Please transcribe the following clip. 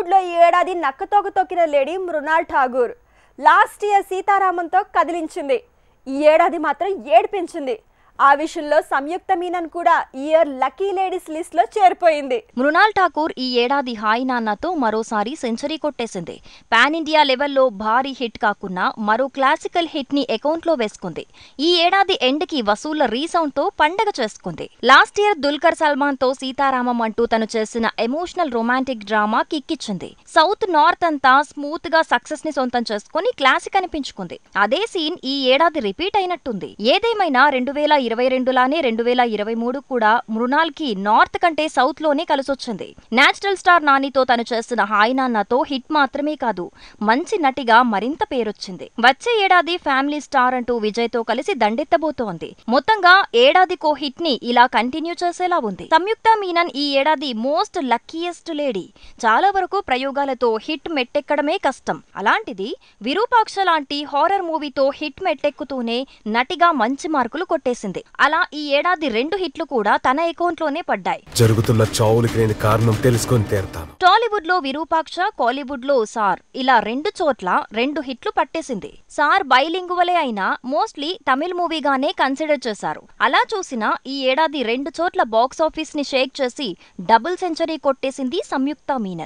టాలీవుడ్లో ఈ ఏడాది నక్కతోక తొక్కిన lady Mrunal Thakur. Last year సీతారామంతో కదిలించింది. ఈ ఏడాది మాత్రం ఏడిపించింది. ఆ విషయంలో సంయుక్త మీనన్ కూడా ఈ ఇయర్ లక్కీ లేడీస్ లిస్ట్ లో చేరిపోయింది. మృణాల్ ఠాకూర్ ఈ ఏడాది హాయ్ నాన్నతో మరోసారి సెంచరీ కొట్టేసింది. పాన్ ఇండియా లెవెల్లో భారీ హిట్ కాకున్నా మరో క్లాసికల్ హిట్ ని అకౌంట్ లో వేసుకుంది. ఈ ఏడాది ఎండ్ కి వసూళ్ల రీసౌండ్ తో పండగ చేసుకుంది. లాస్ట్ ఇయర్ దుల్కర్ సల్మాన్ తో సీతారామం అంటూ తను చేసిన ఎమోషనల్ రొమాంటిక్ డ్రామా కిక్కిచ్చింది. సౌత్ నార్త్ అంతా స్మూత్ గా సక్సెస్ ని సొంతం చేసుకుని క్లాసిక్ అనిపించుకుంది. అదే సీన్ ఈ ఏడాది రిపీట్ అయినట్టుంది. ఏదేమైనా 2022లానే 2023 కూడా మృణాల్ కి నార్త్ కంటే సౌత్ లోనే కలిసొచ్చింది. నేచురల్ స్టార్ నానితో తను చేసిన హాయ్ నాన్నతో హిట్ మాత్రమే కాదు, మంచి నటిగా మరింత పేరొచ్చింది. వచ్చే ఏడాది ఫ్యామిలీ స్టార్ అంటూ విజయ్ తో కలిసి దండెత్తబోతోంది. మొత్తంగా ఏడాదికో హిట్ ని ఇలా కంటిన్యూ చేసేలా ఉంది. సంయుక్త మీనన్ ఈ ఏడాది మోస్ట్ లక్కీయెస్ట్ లేడీ. చాలా వరకు ప్రయోగాలతో హిట్ మెట్టెక్కడమే కష్టం. అలాంటిది విరూపాక్ష లాంటి హారర్ మూవీతో హిట్ మెట్టెక్కుతూనే నటిగా మంచి మార్కులు కొట్టేసింది. అలా ఈ ఏడాది 2 హిట్లు కూడా తన అకౌంట్ లోనే పడ్డాయి. జరుగుతున్న చావులకి నేను కారణం తెలుసుకొని తీరుతాను. టాలీవుడ్ లో విరూపాక్ష, కాలీవుడ్ లో సార్ ఇలా 2 చోట్ల 2 హిట్లు పట్టేసింది. సార్ బైలింగువలే అయినా మోస్ట్లీ తమిళ్ మూవీగానే కన్సిడర్ చేశారు. అలా చూసినా ఈ ఏడాది 2 చోట్ల బాక్సాఫీస్ ని షేక్ చేసి డబుల్ సెంచరీ కొట్టేసింది సంయుక్త మీనన్.